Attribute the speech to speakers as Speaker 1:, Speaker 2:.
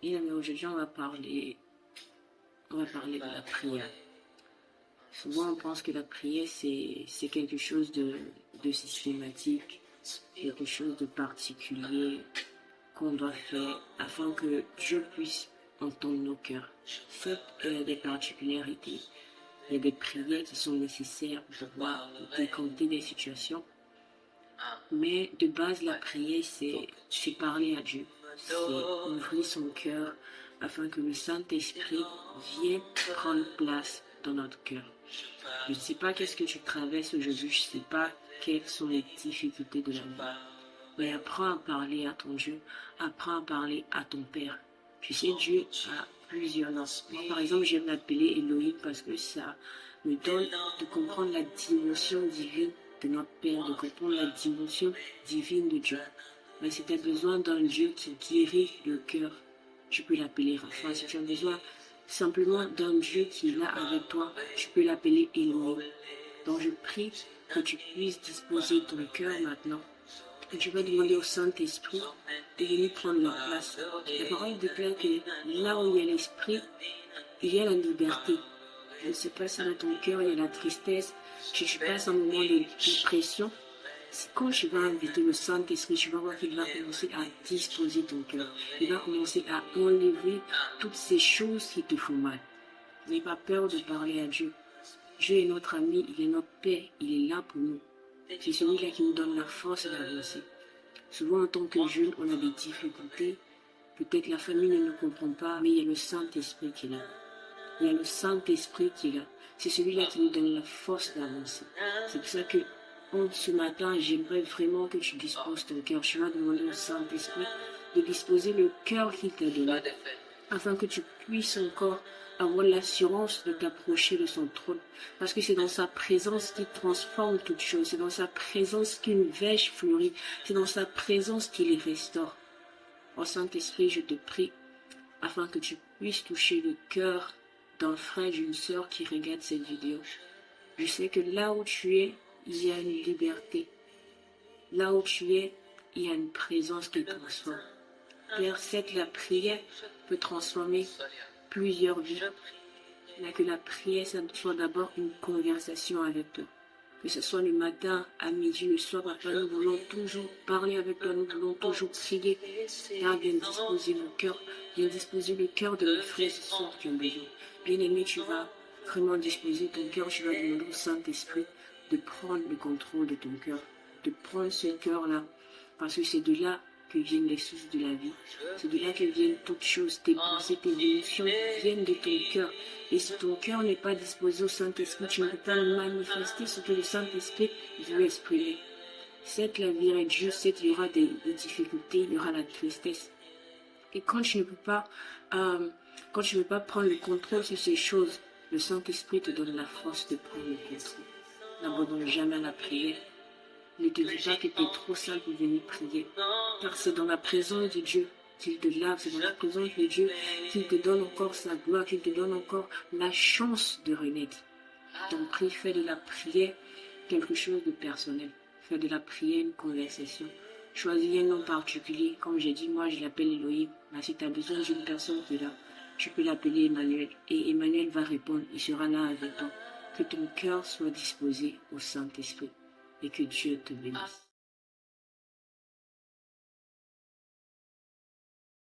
Speaker 1: Et aujourd'hui, on va parler de la prière. Souvent, on pense que la prière, c'est quelque chose de systématique, quelque chose de particulier qu'on doit faire afin que Dieu puisse entendre nos cœurs. Certes, il y a des particularités, il y a des prières qui sont nécessaires pour pouvoir décanter des situations. Mais de base, la prière, c'est parler à Dieu, c'est ouvrir son cœur afin que le Saint-Esprit vienne prendre place dans notre cœur. Je ne sais pas qu'est-ce que tu traverses aujourd'hui, je ne sais pas quelles sont les difficultés de la vie. Mais apprends à parler à ton Dieu, apprends à parler à ton Père. Tu sais, Dieu a plusieurs noms. Moi, par exemple, j'aime l'appeler Elohim parce que ça me donne de comprendre la dimension divine de notre Père, de comprendre la dimension divine de Dieu. Mais si tu as besoin d'un Dieu qui guérit le cœur, tu peux l'appeler Rapha. Si tu as besoin simplement d'un Dieu qui est là avec toi, tu peux l'appeler Elohim. Donc je prie que tu puisses disposer ton cœur maintenant. Et tu vas demander au Saint-Esprit de venir prendre la place. La parole déclare que là où il y a l'Esprit, il y a la liberté. Je ne sais pas si dans ton cœur il y a la tristesse, si tu passes un moment de dépression. Quand tu vas inviter le Saint-Esprit, tu vas voir qu'il va commencer à disposer ton cœur. Il va commencer à enlever toutes ces choses qui te font mal. N'aie pas peur de parler à Dieu. Dieu est notre ami, il est notre Père, il est là pour nous. C'est celui-là qui nous donne la force d'avancer. Souvent, en tant que jeune, on a des difficultés. Peut-être la famille ne nous comprend pas, mais il y a le Saint-Esprit qui est là. Il y a le Saint-Esprit qui est là. C'est celui-là qui nous donne la force d'avancer. C'est pour ça que ce matin, j'aimerais vraiment que tu disposes ton cœur. Tu vas demander au Saint-Esprit de disposer le cœur qu'il t'a donné, afin que tu puisses encore avoir l'assurance de t'approcher de son trône. Parce que c'est dans sa présence qu'il transforme toutes choses. C'est dans sa présence qu'une verge fleurit. C'est dans sa présence qu'il les restaure. Au Saint-Esprit, je te prie, afin que tu puisses toucher le cœur d'un frère, d'une sœur qui regarde cette vidéo. Je sais que là où tu es, il y a une liberté. Là où tu es, il y a une présence qui transforme. Père, certes, la prière peut transformer plusieurs vies. Mais que la prière, ça soit d'abord une conversation avec toi. Que ce soit le matin, à midi, le soir, papa, nous voulons toujours parler avec toi, nous voulons toujours prier. Père, viens disposer mon cœur, viens disposer le cœur de mes frères ce soir qui ont besoin. Bien-aimé, tu vas vraiment disposer ton cœur, tu vas demander au Saint-Esprit de prendre le contrôle de ton cœur, de prendre ce cœur-là, parce que c'est de là que viennent les sources de la vie. C'est de là que viennent toutes choses, tes pensées, tes émotions viennent de ton cœur. Et si ton cœur n'est pas disposé au Saint-Esprit, tu ne peux pas manifester ce que le Saint-Esprit veut exprimer. Certes, la vie est Dieu, certes, il y aura des difficultés, il y aura la tristesse. Et quand tu ne peux pas prendre le contrôle sur ces choses, le Saint-Esprit te donne la force de prendre le contrôle. N'abandonne jamais la prière. Ne te dis pas que tu es trop sale pour venir prier. Car c'est dans la présence de Dieu qu'il te lave, c'est dans la présence de Dieu qu'il te donne encore sa gloire, qu'il te donne encore la chance de renaître. Donc prie, fais de la prière quelque chose de personnel. Fais de la prière une conversation. Choisis un nom particulier. Comme j'ai dit, moi je l'appelle Elohim. Mais si tu as besoin d'une personne qui est là, tu peux l'appeler Emmanuel. Et Emmanuel va répondre, il sera là avec toi. Que ton cœur soit disposé au Saint-Esprit. Et que Dieu te bénisse.